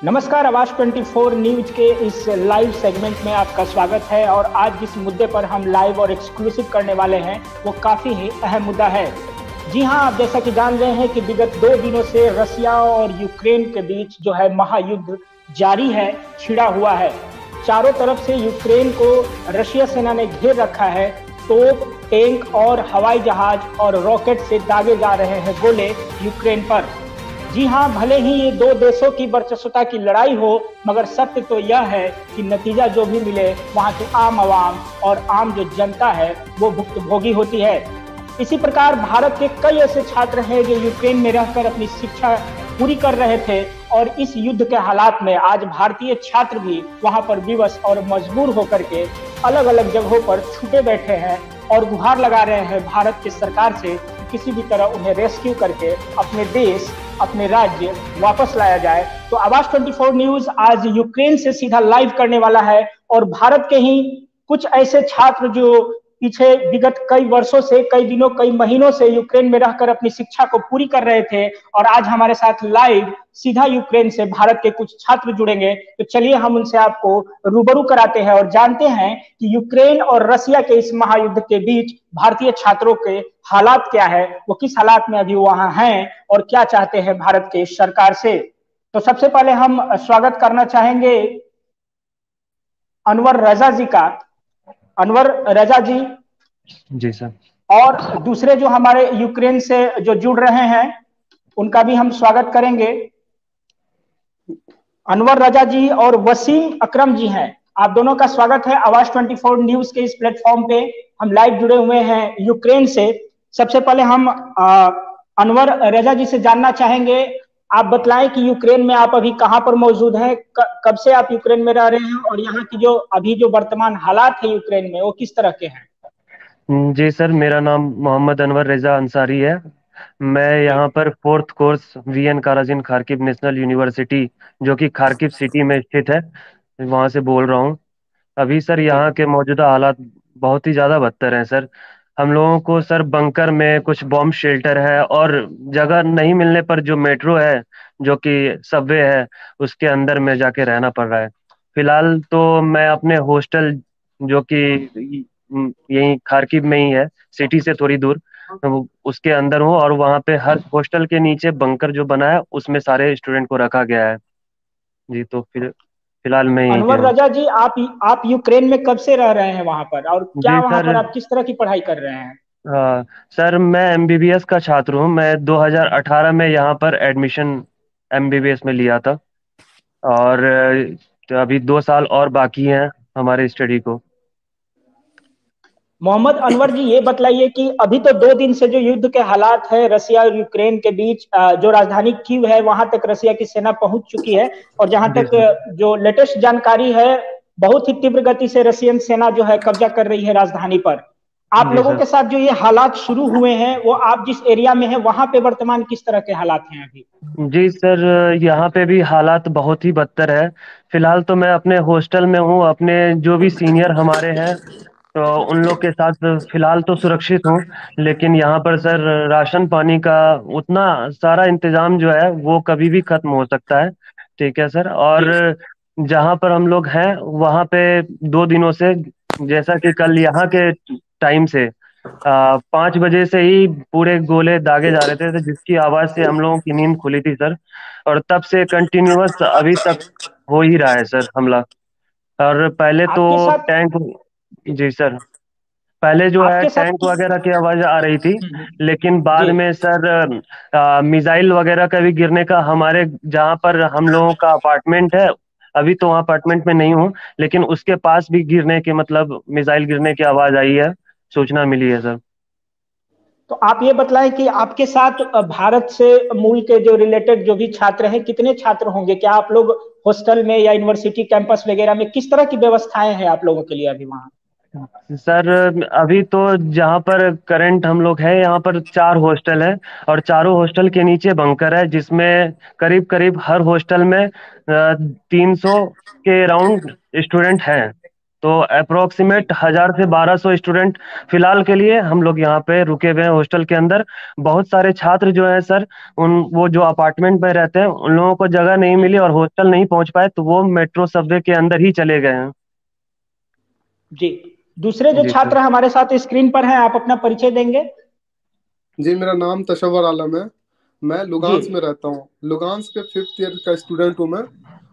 नमस्कार। आवाज 24 न्यूज के इस लाइव सेगमेंट में आपका स्वागत है। और आज जिस मुद्दे पर हम लाइव और एक्सक्लूसिव करने वाले हैं वो काफी ही अहम मुद्दा है। जी हां, आप जैसा कि जान रहे हैं कि विगत 2 दिनों से रसिया और यूक्रेन के बीच जो है महायुद्ध जारी है, छिड़ा हुआ है। चारों तरफ से यूक्रेन को रशिया सेना ने घेर रखा है। तोप, टैंक और हवाई जहाज और रॉकेट से दागे जा रहे हैं गोले यूक्रेन पर। जी हां, भले ही ये दो देशों की वर्चस्वता की लड़ाई हो, मगर सत्य तो यह है कि नतीजा जो भी मिले वहां की आम आवाम और आम जो जनता है वो भुक्तभोगी होती है। इसी प्रकार भारत के कई ऐसे छात्र हैं जो यूक्रेन में रहकर अपनी शिक्षा पूरी कर रहे थे और इस युद्ध के हालात में आज भारतीय छात्र भी वहां पर विवश और मजबूर होकर के अलग अलग जगहों पर छुपे बैठे हैं और गुहार लगा रहे हैं भारत की सरकार से कि किसी भी तरह उन्हें रेस्क्यू करके अपने देश, अपने राज्य वापस लाया जाए। तो आवाज 24 न्यूज आज यूक्रेन से सीधा लाइव करने वाला है और भारत के ही कुछ ऐसे छात्र जो पीछे विगत कई वर्षों से, कई दिनों, कई महीनों से यूक्रेन में रहकर अपनी शिक्षा को पूरी कर रहे थे और आज हमारे साथ लाइव सीधा यूक्रेन से भारत के कुछ छात्र जुड़ेंगे। तो चलिए हम उनसे आपको रूबरू कराते हैं और जानते हैं कि यूक्रेन और रसिया के इस महायुद्ध के बीच भारतीय छात्रों के हालात क्या है, वो किस हालात में अभी वहां हैं और क्या चाहते हैं भारत के सरकार से। तो सबसे पहले हम स्वागत करना चाहेंगे अनवर रजा जी का। अनवर रजा जी, जी सर। और दूसरे जो हमारे यूक्रेन से जो जुड़ रहे हैं उनका भी हम स्वागत करेंगे। अनवर रजा जी और वसीम अकरम जी हैं। आप दोनों का स्वागत है आवाज 24 न्यूज के इस प्लेटफॉर्म पे। हम लाइव जुड़े हुए हैं यूक्रेन से। सबसे पहले हम अनवर रजा जी से जानना चाहेंगे, आप बतलाएं कि यूक्रेन में आप अभी कहां पर मौजूद हैं, कब से आप यूक्रेन में रह रहे हैं और यहाँ की जो अभी जो वर्तमान हालात है यूक्रेन में वो किस तरह के हैं। जी सर, मेरा नाम मोहम्मद अनवर रेजा अंसारी है। मैं जी यहाँ पर fourth course V N Karazin Kharkiv national university, जो कि खारकिव सिटी में स्थित है, वहाँ से बोल रहा हूँ। अभी सर जी यहाँ के मौजूदा हालात बहुत ही ज़्यादा बदतर हैं सर। हम लोगों को सर बंकर में कुछ बॉम्ब शेल्टर है और जगह नहीं मिलने पर जो मेट्रो है, जो कि सबवे है, उसके अंदर में जाके रहना पड़ रहा है। फिलहाल तो मैं अपने हॉस्टल, जो कि यहीं खारकिव में ही है, सिटी से थोड़ी दूर, तो उसके अंदर हूँ। और वहाँ पे हर हॉस्टल के नीचे बंकर जो बना है उसमें सारे स्टूडेंट को रखा गया है। जी, तो फिर फिलहाल मैं यहीं पे अनवर हूँ। रजा जी, आप यूक्रेन में कब से रह रहे हैं वहां पर और क्या जी वहां सर। पर आप किस तरह की पढ़ाई कर रहे हैं। हाँ सर, मैं एमबीबीएस का छात्र हूँ। मैं 2018 में यहाँ पर एडमिशन एमबीबीएस में लिया था। और तो अभी 2 साल और बाकी हैं हमारे स्टडी को। मोहम्मद अनवर जी, ये बतलाइए कि अभी तो 2 दिन से जो युद्ध के हालात है रसिया और यूक्रेन के बीच, जो राजधानी कीव है वहां तक रसिया की सेना पहुंच चुकी है और जहां जी तक सर। जो लेटेस्ट जानकारी है, बहुत ही तीव्र गति से रशियन सेना जो है कब्जा कर रही है राजधानी पर। आप जी लोगों सर। के साथ जो ये हालात शुरू हुए हैं वो आप जिस एरिया में है वहां पे वर्तमान किस तरह के हालात हैं अभी। जी सर, यहाँ पे भी हालात बहुत ही बदतर है। फिलहाल तो मैं अपने हॉस्टल में हूँ, अपने जो भी सीनियर हमारे हैं तो उन लोग के साथ फिलहाल तो सुरक्षित हूँ। लेकिन यहाँ पर सर राशन पानी का उतना सारा इंतजाम जो है वो कभी भी खत्म हो सकता है। ठीक है सर। और जी जहाँ पर हम लोग हैं वहाँ पे 2 दिनों से, जैसा कि कल यहाँ के टाइम से 5 बजे से ही पूरे गोले दागे जा रहे थे, तो जिसकी आवाज से हम लोगों की नींद खुली थी सर। और तब से कंटिन्यूअस अभी तक हो ही रहा है सर हमला। और पहले तो आपके साथ। टैंक। जी सर। पहले जो है आपके साथ टैंक किस। वगैरह की आवाज आ रही थी, लेकिन बाद जी। में सर मिसाइल वगैरह का भी गिरने का, हमारे जहाँ पर हम लोगों का अपार्टमेंट है, अभी तो वहाँ अपार्टमेंट में नहीं हूँ, लेकिन उसके पास भी गिरने के, मतलब मिसाइल गिरने की आवाज आई है, सूचना मिली है सर। तो आप ये बतलाएं कि आपके साथ भारत से मूल के जो रिलेटेड जो भी छात्र हैं कितने छात्र होंगे, क्या आप लोग हॉस्टल में या यूनिवर्सिटी कैंपस वगैरह में किस तरह की व्यवस्थाएं हैं आप लोगों के लिए अभी वहाँ। सर अभी तो जहाँ पर करंट हम लोग हैं, यहाँ पर 4 हॉस्टल है और चारों हॉस्टल के नीचे बंकर है, जिसमें करीब करीब हर हॉस्टल में 300 के राउंड स्टूडेंट हैं। तो अप्रोक्सीमेट 1000 से 1200 स्टूडेंट फिलहाल के लिए हम लोग यहाँ पे रुके हुए हैं हॉस्टल के अंदर। बहुत सारे छात्र जो है सर, उन वो जो अपार्टमेंट में रहते हैं उन लोगों को जगह नहीं मिली और हॉस्टल नहीं पहुंच पाए, तो वो मेट्रो सबवे के अंदर ही चले गए हैं। जी। दूसरे जो जी सर। छात्र हमारे साथ स्क्रीन पर हैं, आप अपना परिचय देंगे? जी, मेरा नाम तशव्वुर आलम है। मैं जी। लुगांस में रहता हूँ। लुगांस के 5th ईयर का स्टूडेंट हूँ मैं।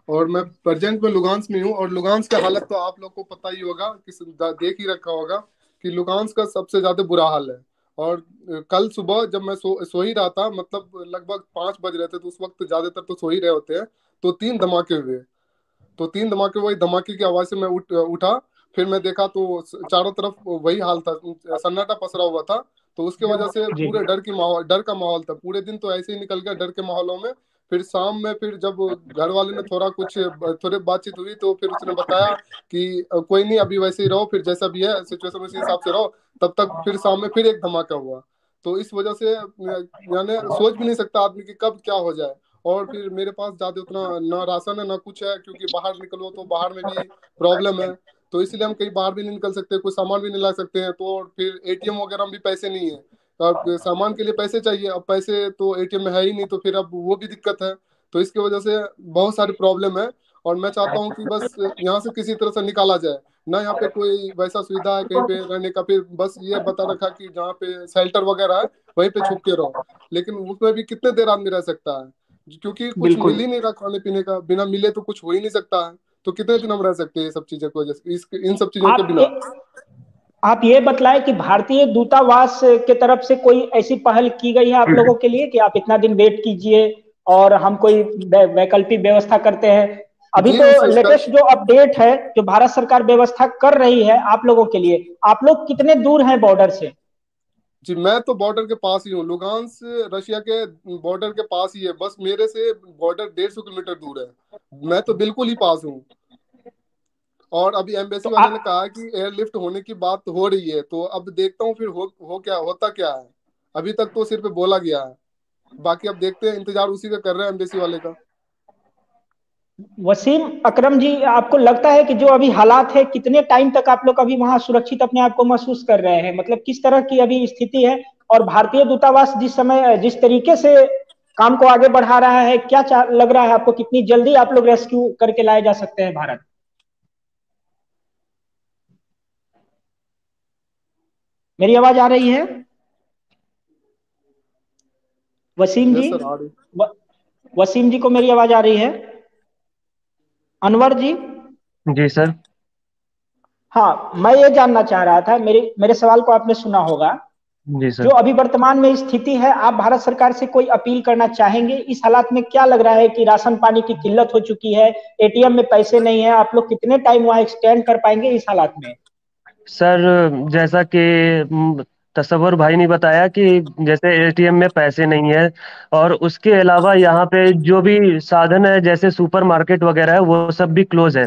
और मैं प्रेजेंट में लुगांस में हूँ। और लुगांस की हालत तो आप लोग को पता ही होगा, देख ही रखा होगा कि लुगांस का सबसे ज्यादा बुरा हाल है। और कल सुबह जब मैं सो ही रहा था, मतलब लगभग 5 बज रहे थे, तो उस वक्त ज्यादातर तो सो ही रहे होते हैं। तो 3 धमाके हुए। तो 3 धमाके, वही धमाके की आवाज से मैं उठा। फिर मैं देखा तो चारों तरफ वही हाल था, सन्नाटा पसरा हुआ था। तो उसके वजह से जी। पूरे डर का माहौल था। पूरे दिन तो ऐसे ही निकल गया डर के माहौलों में। फिर शाम में, फिर जब घर वाले ने थोड़े बातचीत हुई, तो फिर उसने बताया कि कोई नहीं, अभी वैसे ही रहो, फिर जैसा भी है सिचुएशन उसी हिसाब से रहो। तब तक फिर शाम में फिर एक धमाका हुआ। तो इस वजह से यानी सोच भी नहीं सकता आदमी कि कब क्या हो जाए। और फिर मेरे पास ज्यादा उतना ना राशन है ना कुछ है, क्योंकि बाहर निकलो तो बाहर में भी प्रॉब्लम है। तो इसलिए हम कहीं बाहर भी नहीं निकल सकते, कुछ सामान भी नहीं ला सकते हैं। तो और फिर एटीएम वगैरह में भी पैसे नहीं है। अब सामान के लिए पैसे चाहिए, अब पैसे तो एटीएम में है ही नहीं, तो फिर अब वो भी दिक्कत है। तो इसकी वजह से बहुत सारी प्रॉब्लम है। और मैं चाहता हूँ कि बस यहाँ से किसी तरह से निकाला जाए। ना यहाँ पे कोई वैसा सुविधा है कहीं पे रहने का, फिर बस ये बता रखा कि जहाँ पे शेल्टर वगैरह है वहीं पे छुप के रहो। लेकिन उसमें भी कितने देर आदमी रह सकता है, क्योंकि कुछ मिल बिल्कुल। ही नहीं रहा खाने पीने का। बिना मिले तो कुछ हो ही नहीं सकता है। तो कितने दिन हम रह सकते हैं ये सब चीजों की वजह से, इन सब चीजों के आप बिना। ये आप ये बतलाएं कि भारतीय दूतावास के तरफ से कोई ऐसी पहल की गई है आप लोगों के लिए कि आप इतना दिन वेट कीजिए और हम कोई वैकल्पिक व्यवस्था करते हैं? अभी जी, तो उस लेटेस्ट जो अपडेट है, जो भारत सरकार व्यवस्था कर रही है आप लोगों के लिए, आप लोग कितने दूर हैं बॉर्डर से? जी, मैं तो बॉर्डर के पास ही हूँ। लुगांस रशिया के बॉर्डर के पास ही है। बस मेरे से बॉर्डर 150 किलोमीटर दूर है। मैं तो बिल्कुल ही पास हूँ। और अभी तो एम्बेसी वाले ने कहा कि एयरलिफ्ट होने की बात हो रही है। तो अब देखता हूँ फिर हो क्या होता क्या है। अभी तक तो सिर्फ बोला गया है। बाकी अब देखते हैं, इंतजार उसी का कर रहे हैं एम्बेसी वाले का। वसीम अकरम जी, आपको लगता है कि जो अभी हालात है, कितने टाइम तक आप लोग अभी वहां सुरक्षित अपने आप को महसूस कर रहे हैं? मतलब किस तरह की अभी स्थिति है? और भारतीय दूतावास जिस समय जिस तरीके से काम को आगे बढ़ा रहा है, क्या लग रहा है आपको, कितनी जल्दी आप लोग रेस्क्यू करके लाए जा सकते हैं भारत? मेरी आवाज आ रही है वसीम जी? यस सर, आ रही। व, वसीम जी को मेरी आवाज आ रही है? अनवर जी? जी सर। हाँ, मैं ये जानना चाह रहा था, मेरे मेरे सवाल को आपने सुना होगा। जी जो सर। अभी वर्तमान में स्थिति है, आप भारत सरकार से कोई अपील करना चाहेंगे? इस हालात में क्या लग रहा है कि राशन पानी की किल्लत हो चुकी है, एटीएम में पैसे नहीं है, आप लोग कितने टाइम वहां एक्सटेंड कर पाएंगे इस हालात में? सर, जैसा कि तसव्वुर भाई ने बताया कि जैसे एटीएम में पैसे नहीं है, और उसके अलावा यहाँ पे जो भी साधन है जैसे सुपरमार्केट वगैरह है वो सब भी क्लोज है।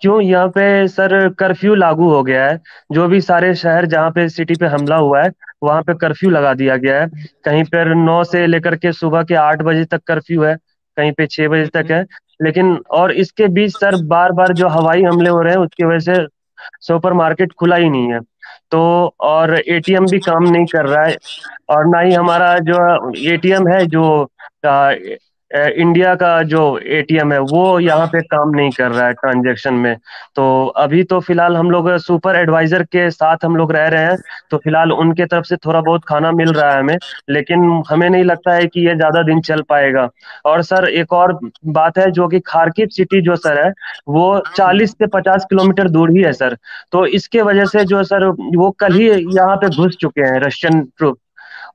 क्यों? यहाँ पे सर कर्फ्यू लागू हो गया है। जो भी सारे शहर जहाँ पे सिटी पे हमला हुआ है वहाँ पे कर्फ्यू लगा दिया गया है। कहीं पर 9 से लेकर के सुबह के 8 बजे तक कर्फ्यू है, कहीं पे 6 बजे तक है। लेकिन और इसके बीच सर बार बार जो हवाई हमले हो रहे हैं उसकी वजह से सुपर मार्केट खुला ही नहीं है। तो और एटीएम भी काम नहीं कर रहा है। और ना ही हमारा जो एटीएम है, जो इंडिया का जो एटीएम है वो यहाँ पे काम नहीं कर रहा है ट्रांजैक्शन में। तो अभी तो फिलहाल हम लोग सुपर एडवाइजर के साथ हम लोग रह रहे हैं। तो फिलहाल उनके तरफ से थोड़ा बहुत खाना मिल रहा है हमें, लेकिन हमें नहीं लगता है कि ये ज्यादा दिन चल पाएगा। और सर एक और बात है, जो कि खार्किव सिटी जो सर है वो 40 से 50 किलोमीटर दूर ही है सर। तो इसके वजह से जो सर वो कल ही यहाँ पे घुस चुके हैं रशियन ट्रूप।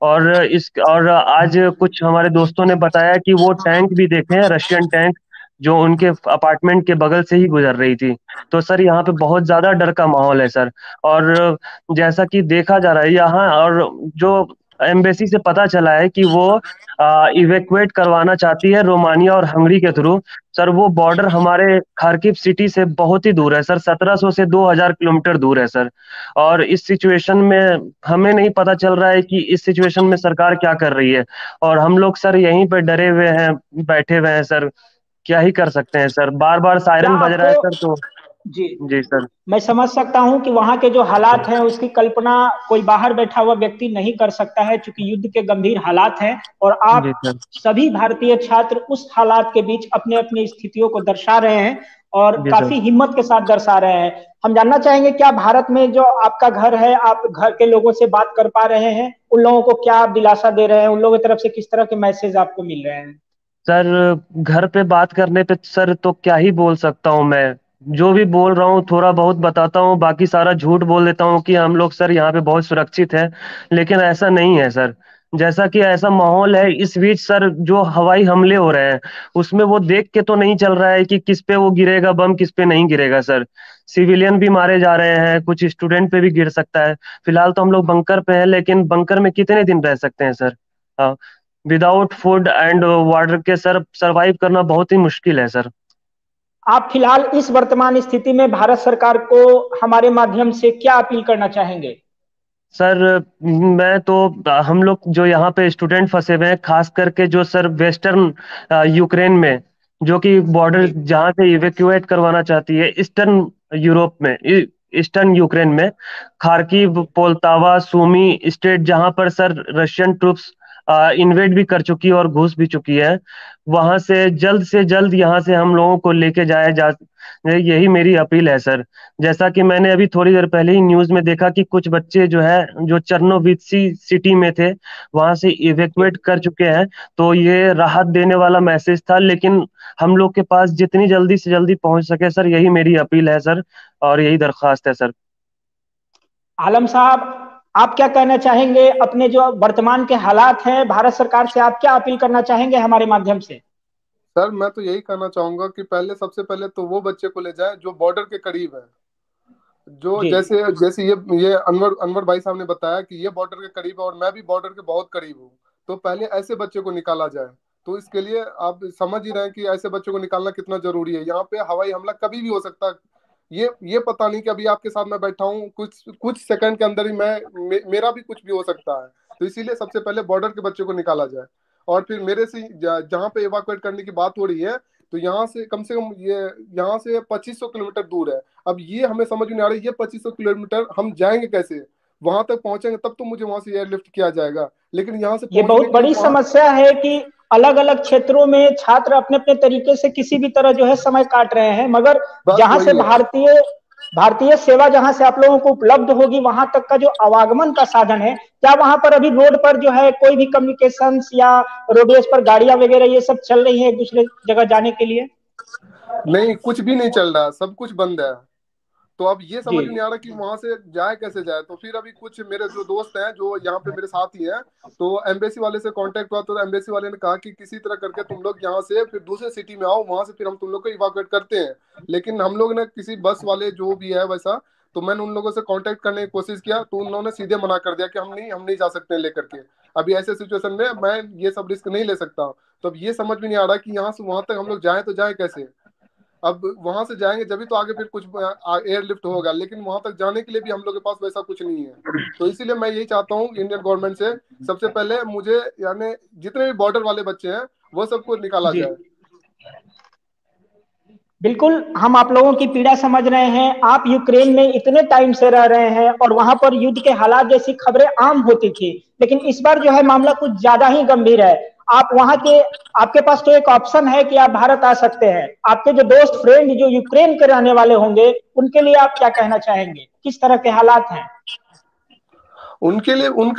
और आज कुछ हमारे दोस्तों ने बताया कि वो टैंक भी देखे हैं, रशियन टैंक, जो उनके अपार्टमेंट के बगल से ही गुजर रही थी। तो सर यहाँ पे बहुत ज्यादा डर का माहौल है सर। और जैसा कि देखा जा रहा है यहाँ, और जो एम्बेसी से पता चला है कि वो इवेक्युएट करवाना चाहती है रोमानिया और हंगरी के थ्रू। सर वो बॉर्डर हमारे खार्किव सिटी से बहुत ही दूर है सर, 1700 से 2000 किलोमीटर दूर है सर। और इस सिचुएशन में हमें नहीं पता चल रहा है कि इस सिचुएशन में सरकार क्या कर रही है। और हम लोग सर यहीं पे डरे हुए हैं, बैठे हुए हैं सर। क्या ही कर सकते हैं सर, बार बार क्या सायरन बज रहा है आपको सर तो। जी, जी सर। मैं समझ सकता हूं कि वहां के जो हालात हैं उसकी कल्पना कोई बाहर बैठा हुआ व्यक्ति नहीं कर सकता है, क्योंकि युद्ध के गंभीर हालात हैं। और जी आप सर। सभी भारतीय छात्र उस हालात के बीच अपने अपनी स्थितियों को दर्शा रहे हैं और जी सर। काफी हिम्मत के साथ दर्शा रहे हैं। हम जानना चाहेंगे, क्या भारत में जो आपका घर है, आप घर के लोगों से बात कर पा रहे हैं? उन लोगों को क्या आप दिलासा दे रहे हैं? उन लोगों की तरफ से किस तरह के मैसेज आपको मिल रहे हैं? सर घर पे बात करने पे सर तो क्या ही बोल सकता हूँ मैं। जो भी बोल रहा हूँ थोड़ा बहुत बताता हूँ, बाकी सारा झूठ बोल देता हूँ कि हम लोग सर यहाँ पे बहुत सुरक्षित है। लेकिन ऐसा नहीं है सर। जैसा कि ऐसा माहौल है इस बीच सर, जो हवाई हमले हो रहे हैं उसमें वो देख के तो नहीं चल रहा है कि किस पे वो गिरेगा बम, किस पे नहीं गिरेगा सर। सिविलियन भी मारे जा रहे हैं, कुछ स्टूडेंट पे भी गिर सकता है। फिलहाल तो हम लोग बंकर पे हैं, लेकिन बंकर में कितने दिन रह सकते हैं सर। हाँ, विदाउट फूड एंड वाटर के सर सरवाइव करना बहुत ही मुश्किल है सर। आप फिलहाल इस वर्तमान स्थिति में भारत सरकार को हमारे माध्यम से क्या अपील करना चाहेंगे? सर मैं तो, हम लोग जो यहाँ पे स्टूडेंट फंसे हुए हैं, खास करके जो सर वेस्टर्न यूक्रेन में, जो कि बॉर्डर जी, जहाँ से इवेक्यूएट करवाना चाहती है, ईस्टर्न यूरोप में, ईस्टर्न यूक्रेन में, खार्किव, पोल्तावा, सूमी स्टेट, जहाँ पर सर रशियन ट्रूप्स इन्वेड भी कर चुकी है और घुस भी चुकी है, वहां से जल्द यहाँ से हम लोगों को लेके जाया जा, यही मेरी अपील है सर। जैसा कि मैंने अभी थोड़ी देर पहले ही न्यूज में देखा कि कुछ बच्चे जो है जो चर्नोवित्सी सिटी में थे वहां से जी। इवेक्युएट कर चुके हैं। तो ये राहत देने वाला मैसेज था, लेकिन हम लोग के पास जितनी जल्दी से जल्दी पहुंच सके सर, यही मेरी अपील है सर, और यही दरख्वास्त है सर। आलम साहब, आप क्या कहना चाहेंगे? अपने जो वर्तमान के हालात हैं, भारत सरकार से आप क्या अपील करना चाहेंगे हमारे माध्यम से? सर मैं तो यही कहना चाहूंगा कि पहले, सबसे पहले तो वो बच्चे को ले जाए जो बॉर्डर के करीब है। जो जी, जैसे जैसे ये अनवर अनवर भाई साहब ने बताया कि ये बॉर्डर के करीब है और मैं भी बॉर्डर के बहुत करीब हूँ। तो पहले ऐसे बच्चे को निकाला जाए। तो इसके लिए आप समझ ही रहे हैं कि ऐसे बच्चों को निकालना कितना जरूरी है। यहाँ पे हवाई हमला कभी भी हो सकता है। ये पता नहीं कि अभी आपके साथ मैं बैठा हूँ, कुछ कुछ सेकंड के अंदर ही मेरा भी कुछ भी हो सकता है। तो इसीलिए सबसे पहले बॉर्डर के बच्चों को निकाला जाए। और फिर मेरे से जहाँ पे इवाकुएट करने की बात हो रही है, तो यहाँ से कम ये यहाँ से 2500 किलोमीटर दूर है। अब ये हमें समझ में नहीं आ रहा है, ये 2500 किलोमीटर हम जाएंगे कैसे? वहां तक पहुंचेंगे तब तो मुझे वहां से एयरलिफ्ट किया जाएगा। लेकिन यहाँ से ये पहुंचने बहुत के लिए बड़ी वहां। समस्या है कि अलग अलग क्षेत्रों में छात्र अपने अपने तरीके से किसी भी तरह जो है समय काट रहे हैं, मगर बस जहां से वही है। भारतीय भारतीय सेवा जहां से आप लोगों को उपलब्ध होगी, वहां तक का जो आवागमन का साधन है, क्या वहां पर अभी रोड पर जो है कोई भी कम्युनिकेशन या रोडवेज पर गाड़ियां वगैरह ये सब चल रही है एक दूसरे जगह जाने के लिए? नहीं, कुछ भी नहीं चल रहा, सब कुछ बंद है। तो अब ये जी, समझ में नहीं आ रहा कि वहां से जाए कैसे जाए। तो फिर अभी कुछ मेरे जो दोस्त हैं जो यहाँ पे मेरे साथ ही हैं, तो एम्बेसी वाले से कांटेक्ट हुआ। तो एम्बेसी वाले ने कहा कि किसी तरह करके तुम लोग यहाँ से फिर दूसरे सिटी में आओ, वहां से फिर हम तुम लोग को इवाकुएट करते हैं। लेकिन हम लोग ने किसी बस वाले जो भी है वैसा, तो मैंने उन लोगों से कांटेक्ट करने की कोशिश किया, तो उन लोगों ने सीधे मना कर दिया कि हम नहीं जा सकते लेकर के। अभी ऐसे सिचुएशन में मैं ये सब रिस्क नहीं ले सकता। तो अब ये समझ में नहीं आ रहा कि यहाँ से वहां तक हम लोग जाएं तो जाए कैसे। अब वहां से जाएंगे जब भी तो आगे फिर कुछ एयरलिफ्ट होगा, लेकिन वहां तक जाने के लिए भी हम लोग के पास वैसा कुछ नहीं है। तो इसीलिए मैं यही चाहता हूँ इंडियन गवर्नमेंट से, सबसे पहले मुझे, यानी जितने भी बॉर्डर वाले बच्चे हैं वो सबको निकाला जी। जाए। बिल्कुल, हम आप लोगों की पीड़ा समझ रहे हैं। आप यूक्रेन में इतने टाइम से रह रहे हैं और वहां पर युद्ध के हालात जैसी खबरें आम होती थी, लेकिन इस बार जो है मामला कुछ ज्यादा ही गंभीर है। आप वहां के आपके पास तो एक ऑप्शन है कि आप भारत आ सकते हैं। आपके जो दोस्त फ्रेंड जो यूक्रेन के रहने वाले होंगे, उनके लिए आप क्या कहना चाहेंगे? किस तरह के हालात हैं? उनके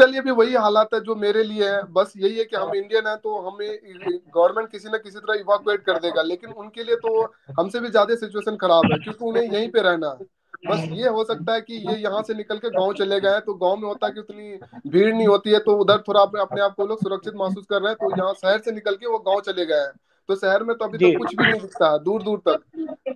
लिए भी वही हालात है जो मेरे लिए है। बस यही है कि हम इंडियन हैं तो हमें गवर्नमेंट किसी न किसी तरह इवाकुएट कर देगा। लेकिन उनके लिए तो हमसे भी ज्यादा सिचुएशन खराब है, क्योंकि उन्हें यहीं पे रहना है। बस ये हो सकता है कि ये यहाँ से निकल के गांव चले गए हैं, तो गांव में होता है कि उतनी भीड़ नहीं होती है, तो उधर थोड़ा अपने आप को लोग सुरक्षित महसूस कर रहे हैं, तो यहाँ शहर से निकल के वो गांव चले गए हैं। तो शहर में तो अभी जी, तक कुछ भी नहीं दिखता है, दूर दूर तक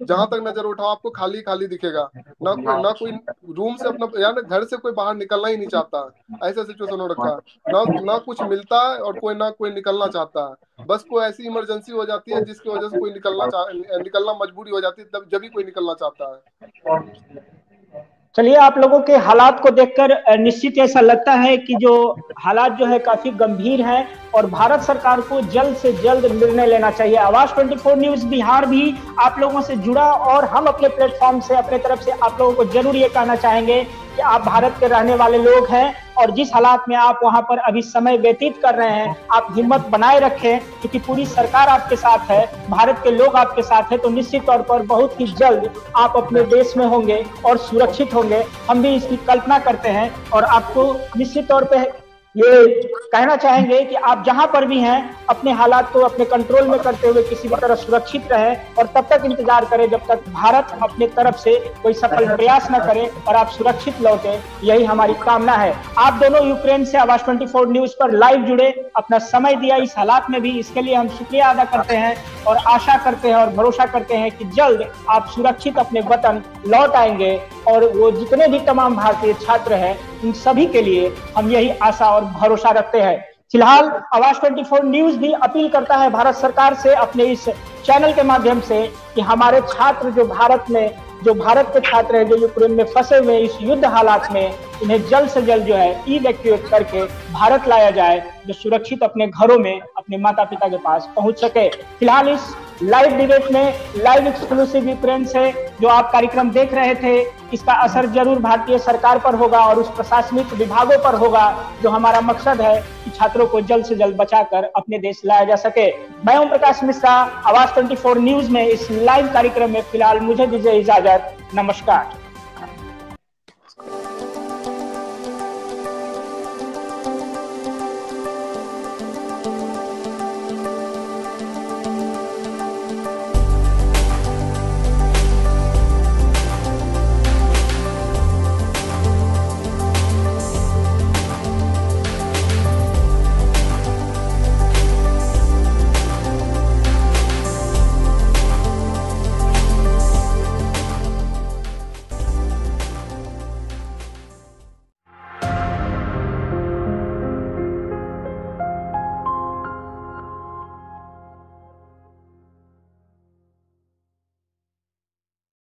जहां तक नजर उठाओ आपको खाली खाली दिखेगा। ना कोई रूम से अपना, यार घर से कोई बाहर निकलना ही नहीं चाहता। ऐसा सिचुएशन हो रखा है। ना कुछ मिलता है और कोई ना कोई निकलना चाहता है। बस कोई ऐसी इमरजेंसी हो जाती है जिसकी वजह से कोई निकलना मजबूरी हो जाती है, तब जब भी कोई निकलना चाहता है। चलिए, आप लोगों के हालात को देखकर निश्चित ऐसा लगता है कि जो हालात जो है काफी गंभीर हैं और भारत सरकार को जल्द से जल्द निर्णय लेना चाहिए। आवाज 24 न्यूज बिहार भी आप लोगों से जुड़ा और हम अपने प्लेटफॉर्म से अपने तरफ से आप लोगों को जरूर ये कहना चाहेंगे कि आप भारत के रहने वाले लोग हैं और जिस हालात में आप वहां पर अभी समय व्यतीत कर रहे हैं, आप हिम्मत बनाए रखें क्योंकि पूरी सरकार आपके साथ है, भारत के लोग आपके साथ हैं। तो निश्चित तौर पर बहुत ही जल्द आप अपने देश में होंगे और सुरक्षित होंगे। हम भी इसकी कल्पना करते हैं और आपको निश्चित तौर पर ये कहना चाहेंगे कि आप जहां पर भी हैं अपने हालात को अपने कंट्रोल में करते हुए किसी भी तरह सुरक्षित रहें और तब तक इंतजार करें जब तक भारत अपने तरफ से कोई सफल प्रयास न करे और आप सुरक्षित लौटे। यही हमारी कामना है। आप दोनों यूक्रेन से आवाज 24 न्यूज पर लाइव जुड़े, अपना समय दिया इस हालात में भी, इसके लिए हम शुक्रिया अदा करते हैं और आशा करते हैं और भरोसा करते हैं कि जल्द आप सुरक्षित अपने वतन लौट आएंगे और वो जितने भी तमाम भारतीय छात्र हैं उन सभी के लिए हम यही आशा और भरोसा रखते हैं। फिलहाल आवाज 24 न्यूज भी अपील करता है भारत सरकार से अपने इस चैनल के माध्यम से कि हमारे छात्र जो भारत के छात्र हैं जो यूक्रेन में फंसे हुए इस युद्ध हालात में, उन्हें जल्द से जल्द जो है इवैक्यूएट करके भारत लाया जाए जो सुरक्षित अपने घरों में अपने माता पिता के पास पहुंच सके। फिलहाल इस लाइव डिबेट में लाइव एक्सक्लूसिव यूक्रेन से जो आप कार्यक्रम देख रहे थे, इसका असर जरूर भारतीय सरकार पर होगा और उस प्रशासनिक विभागों पर होगा जो हमारा मकसद है कि छात्रों को जल्द से जल्द बचाकर अपने देश लाया जा सके। मैं ओम प्रकाश मिश्रा, आवाज 24 न्यूज में इस लाइव कार्यक्रम में फिलहाल मुझे दीजिए इजाजत। नमस्कार।